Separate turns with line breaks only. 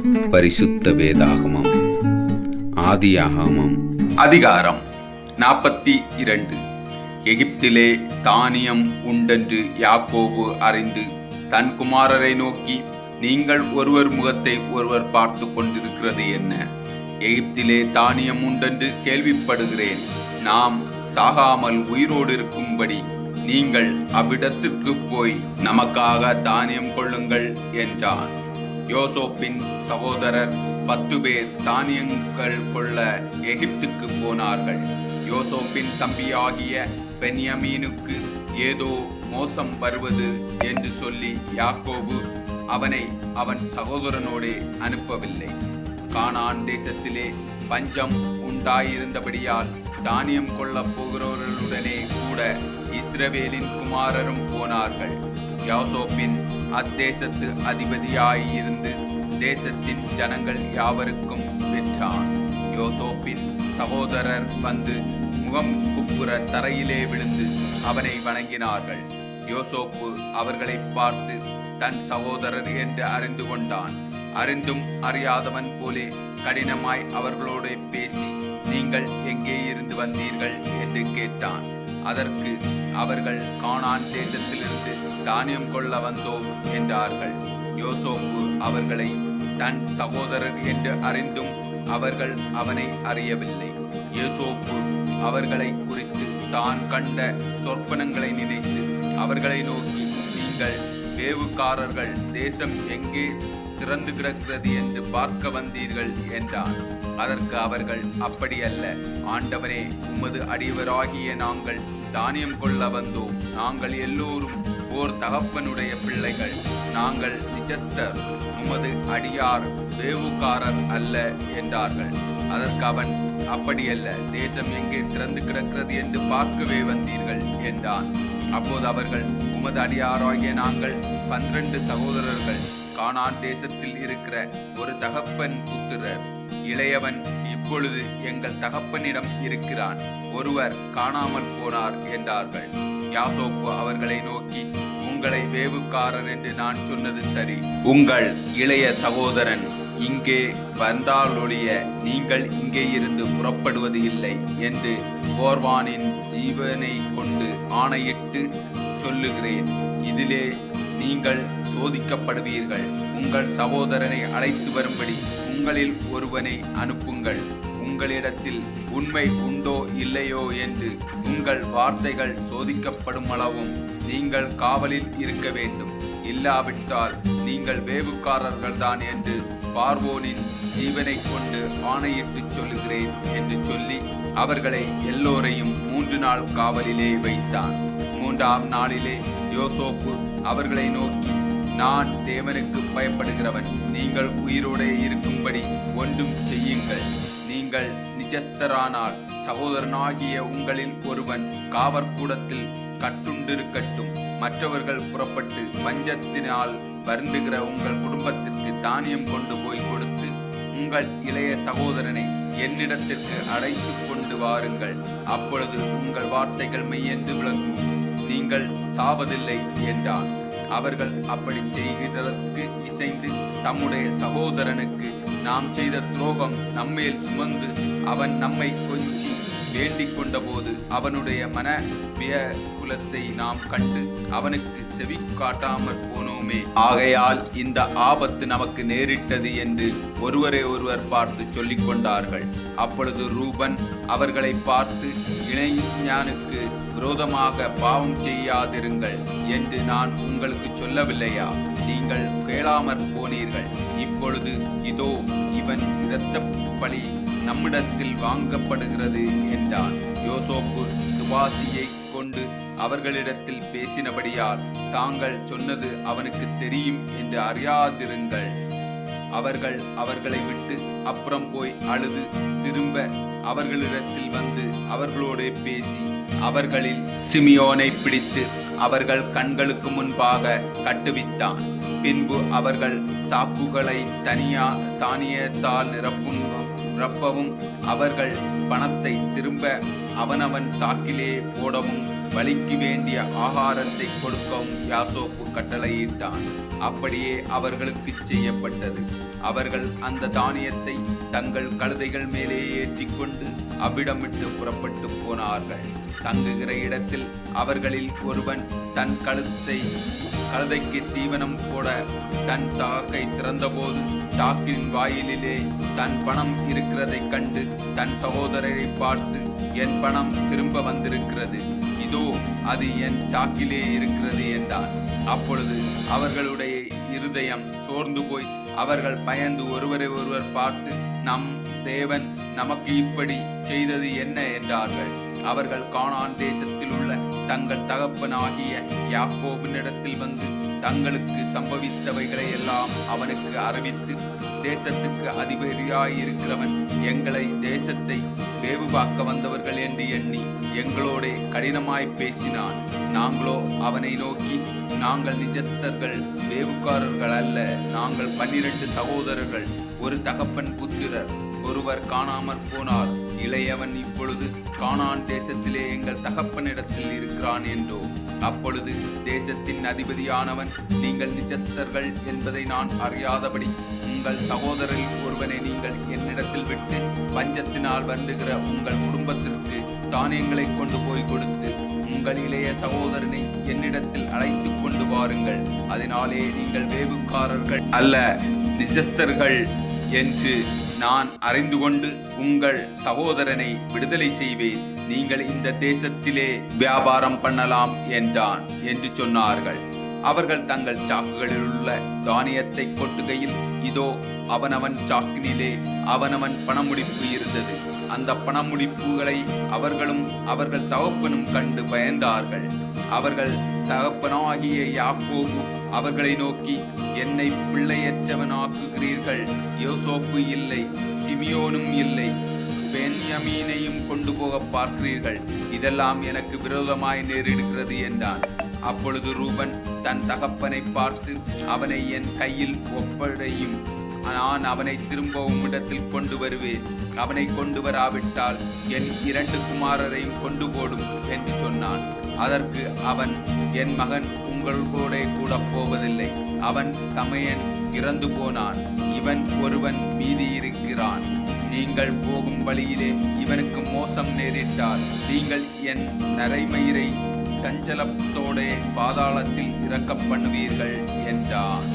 பரிசுத்த வேதாகமம். ஆதியாகமம் அதிகாரம் 42. எகிப்திலே தானியம் உண்டென்று யாக்கோபு அறிந்து தன் குமாரரை நோக்கி, நீங்கள் ஒருவர் முகத்தை ஒருவர் பார்த்து கொண்டிருக்கிறது என்ன? எகிப்திலே தானியம் உண்டென்று கேள்விப்படுகிறேன். நாம் சாகாமல் உயிரோடு இருக்கும்படி நீங்கள் அவ்விடத்திற்கு போய் நமக்காக தானியம் கொள்ளுங்கள் என்றான். யோசேப்பின் சகோதரர் 10 பேர் தானியங்கள் கொள்ள எகிப்துக்கு போனார்கள். யோசேப்பின் தம்பியாகிய பென்யமீனுக்கு ஏதோ மோசம் வருவது என்று சொல்லி யாக்கோபு அவனை அவன் சகோதரனோடே அனுப்பவில்லை. கானான் தேசத்திலே பஞ்சம் உண்டாயிருந்தபடியால் தானியம் கொள்ள போகிறவர்களுடனே கூட இஸ்ரவேலின் குமாரரும் போனார்கள். யோசேப்பின் அத்தேசத்து அதிபதியாயிருந்து தேசத்தின் ஜனங்கள் யாவருக்கும் விற்றான். யோசேப்பின் சகோதரர் வந்து முகம் குப்புற தரையிலே விழுந்து அவனை வணங்கினார்கள். யோசேப்பு அவர்களை பார்த்து தன் சகோதரர் என்று அறிந்து கொண்டான். அறிந்தும் அறியாதவன் போலே கடினமாய் அவர்களோடு பேசி, நீங்கள் எங்கே இருந்து வந்தீர்கள் என்று கேட்டான். அதற்கு அவர்கள், கானான் தேசத்திலிருந்து தானியம் கொள்ள வந்தோம் என்றார்கள். யோசேப்பு அவர்களை தன் சகோதரர் என்று அறிந்தும் அவர்கள் அவனை அறியவில்லை. யோசேப்பு அவர்களை குறித்து தான் கண்ட சொற்பனங்களை நினைத்து அவர்களை நோக்கி, நீங்கள் வேவுக்காரர்கள், தேசம் எங்கே திறந்து கிடக்கிறது என்று பார்க்க வந்தீர்கள் என்றான். அதற்கு அவர்கள், அப்படியல்ல ஆண்டவரே, உமது அடியவராகிய நாங்கள் தானியம் கொள்ள வந்தோம். நாங்கள் எல்லோரும் ஓர் தகப்பனுடைய பிள்ளைகள். நாங்கள் நிஜஸ்தர், உமது அடியார் வேவுக்காரர் அல்ல என்றார்கள். அதற்கு அவன், அப்படியல்ல, தேசம் எங்கே திறந்து கிடக்கிறது என்று பார்க்கவே வந்தீர்கள் என்றான். அப்போது அவர்கள், உமது அடியாராகிய நாங்கள் 12 சகோதரர்கள், கானான் தேசத்தில் இருக்கிற ஒரு தகப்பன் புத்திரர். இளையவன் இப்பொழுது எங்கள் தகப்பனிடம் இருக்கிறான், ஒருவர் காணாமல் போனார் என்றார்கள். யாசோப்பு அவர்களை நோக்கி, உங்களை வேவுக்காரர் என்று நான் சொன்னது சரி. உங்கள் இளைய சகோதரன் இங்கே வந்தாலொழிய நீங்கள் இங்கே இருந்து புறப்படுவது இல்லை என்று போர்வானின் ஜீவனை கொண்டு ஆணையிட்டு சொல்லுகிறேன். இதிலே நீங்கள் சோதிக்கப்படுவீர்கள். உங்கள் சகோதரனை அழைத்து வரும்படி உங்களில் ஒருவனை அனுப்புங்கள். உங்களிடத்தில் உண்மை உண்டோ இல்லையோ என்று உங்கள் வார்த்தைகள் சோதிக்கப்படும் அளவும் நீங்கள் காவலில் இருக்க வேண்டும். இல்லாவிட்டால் நீங்கள் வேவுக்காரர்கள்தான் என்று பார்வோனின் ஜீவனை கொண்டு ஆணையிட்டு சொல்லுகிறேன் என்று சொல்லி அவர்களை எல்லோரையும் 3 நாள் காவலிலே வைத்தான். 3ஆம் நாளிலே யோசேப்பு அவர்களை நோக்கி, நான் தேவனுக்கு பயப்படுகிறவன். நீங்கள் உயிரோடு இருக்கும்படி ஒன்றும் செய்யுங்கள். நீங்கள் நிஜஸ்தரானால் சகோதரனாகிய உங்களில் ஒருவன் காவற்கூடத்தில் கட்டுண்டிருக்கட்டும். மற்றவர்கள் புறப்பட்டு பஞ்சத்தினால் வருந்துகிற உங்கள் குடும்பத்திற்கு தானியம் கொண்டு போய் கொடுத்து உங்கள் இளைய சகோதரனை என்னிடத்திற்கு அழைத்து கொண்டு வாருங்கள். அப்பொழுது உங்கள் வார்த்தைகள் மெய்யென்று விளங்கும், நீங்கள் சாவதில்லை என்றான். அவர்கள் அப்படி செய்கிறதற்கு இசைந்து தம்முடைய சகோதரனுக்கு நாம் செய்த துரோகம் நம்மேல் சுமந்து அவன் நம்மை கொஞ்சி வேண்டிக் கொண்டபோது அவனுடைய மன வியகுலத்தை நாம் கண்டு அவனுக்கு செவி காட்டாமற் போனோமே. ஆகையால் இந்த ஆபத்து நமக்கு நேரிட்டது என்று ஒருவரை ஒருவர் பார்த்து சொல்லிக் கொண்டார்கள். அப்பொழுது ரூபன் அவர்களை பார்த்து, இளைஞனுக்கு விரோதமாக பாவம் செய்யாதிருங்கள் என்று நான் உங்களுக்கு சொல்லவில்லையா? நீங்கள் கேளாமற் போனீர்கள். இப்பொழுது இதோ இவன் இரத்தப் பழி நம்மிடத்தில் வாங்கப்படுகிறது என்றான். யோசேப்பு துபாசியை கொண்டு அவர்களிடத்தில் பேசினபடியால் தாங்கள் சொன்னது அவனுக்கு தெரியும் என்று அறியாதிருங்கள். அவர்கள் அவர்களை விட்டு அப்புறம் போய் அழுது திரும்ப அவர்களிடத்தில் வந்து அவர்களோடு பேசி அவர்களில் சிமியோனை பிடித்து அவர்கள் கண்களுக்கு முன்பாக கட்டுவித்தான். பின்பு அவர்கள் சாக்குகளை தானியத்தால் நிரப்பவும் அவர்கள் பணத்தை திரும்ப அவனவன் சாக்கிலே போடவும் வலிக்கு வேண்டிய ஆகாரத்தை கொடுக்கவும் யாசோப்பு கட்டளையிட்டான். அப்படியே அவர்களுக்கு செய்யப்பட்டது. அவர்கள் அந்த தானியத்தை தங்கள் கழுதைகள் மேலே ஏற்றிக்கொண்டு அவ்விடமிட்டு புறப்பட்டு போனார்கள். தங்குகிற இடத்தில் அவர்களில் ஒருவன் தன் கழுதைக்கு தீவனம் போட தன் சாக்கை திறந்தபோது சாக்கின் வாயிலிலே தன் பணம் இருக்கிறதைக் கண்டு தன் சகோதரரை பார்த்து, என் பணம் திரும்ப வந்திருக்கிறது, இதோ அது என் சாக்கிலே இருக்கிறது என்றான். அப்பொழுது அவர்களுடைய இருதயம் சோர்ந்து போய் அவர்கள் பயந்து ஒருவரை ஒருவர் பார்த்து, நம் தேவன் நமக்கு இப்படி செய்தது என்ன என்றார்கள். அவர்கள் கானான் தேசத்தில் உள்ள தங்கள் தகப்பனாகிய யாக்கோபினிடத்தில் வந்து தங்களுக்கு சம்பவித்தவைகளை எல்லாம் அவனுக்கு அறிவித்து, தேசத்துக்கு அதிபதியாயிருக்கிறவன் எங்களை தேசத்தை வேவுபாக்க வந்தவர்கள் என்று எண்ணி எங்களோட கடினமாய் பேசினான். நாங்களோ அவனை நோக்கி, நாங்கள் நிஜத்தர்கள், வேவுக்காரர்கள் அல்ல, நாங்கள் 12 சகோதரர்கள், ஒரு தகப்பன் புத்திரர், ஒருவர் காணாமற் போனார், இளையவன் இப்பொழுது கானான் தேசத்திலே எங்கள் தகப்பனிடத்தில் இருக்கிறான் என்றோ. அப்பொழுது தேசத்தின் அதிபதியானவன், நீங்கள் நிஜத்தர்கள் என்பதை நான் அறியாதபடி உங்கள் சகோதரில் ஒருவனை நீங்கள் என்னிடத்தில் விட்டு பஞ்சத்தினால் வருந்துகிற உங்கள் குடும்பத்திற்கு தானியங்களை கொண்டு போய் கொடுத்து உங்கள் இளைய சகோதரனை என்னிடத்தில் அழைத்து கொண்டு வாருங்கள். அதனாலே நீங்கள் வேவுக்காரர்கள் அல்ல, நிஜஸ்தர்கள் என்று நான் அறிந்து கொண்டு உங்கள் சகோதரனை விடுதலை செய்வேன். நீங்கள் இந்த தேசத்திலே வியாபாரம் பண்ணலாம் என்றான் என்று சொன்னார்கள். அவர்கள் தங்கள் சாக்குகளில் உள்ள தானியத்தை கொட்டுகையில், இதோ அவனவன் சாக்கினிலே அவனவன் பணமுடிப்பு இருந்தது. அந்த பணமுடிப்புகளை அவர்களும் அவர்கள் தகப்பனும் கண்டு பயந்தார்கள். அவர்கள் தகப்பனாகிய யாக்கோபு அவர்களை நோக்கி, என்னை பிள்ளையற்றவனாக்குகிறீர்கள், யோசோப்பு இல்லை, சிமியோனும் இல்லை, பென்யமீனையும் கொண்டு போக பார்க்கிறீர்கள், இதெல்லாம் எனக்கு விரோதமாய் நேரிடுகிறது என்றான். அப்பொழுது ரூபன் தன் தகப்பனை பார்த்து, அவனை என் கையில் ஒப்படையும், நான் அவனை திரும்ப உம்மிடத்தில் கொண்டு வருவேன். அவனை கொண்டு வராவிட்டால் என் 2 குமாரரையும் கொண்டு போடும் என்று சொன்னான். அதற்கு அவன், என் மகன் உங்களோட கூட போவதில்லை, அவன் தமையன் இறந்து போனான், இவன் ஒருவன் மீதி இருக்கிறான். நீங்கள் போகும் வழியிலே இவனுக்கு மோசம் நேரிட்டால் நீங்கள் என் நரைமயிரை சஞ்சலத்தோட பாதாளத்தில் இறக்க பண்ணுவீர்கள் என்றான்.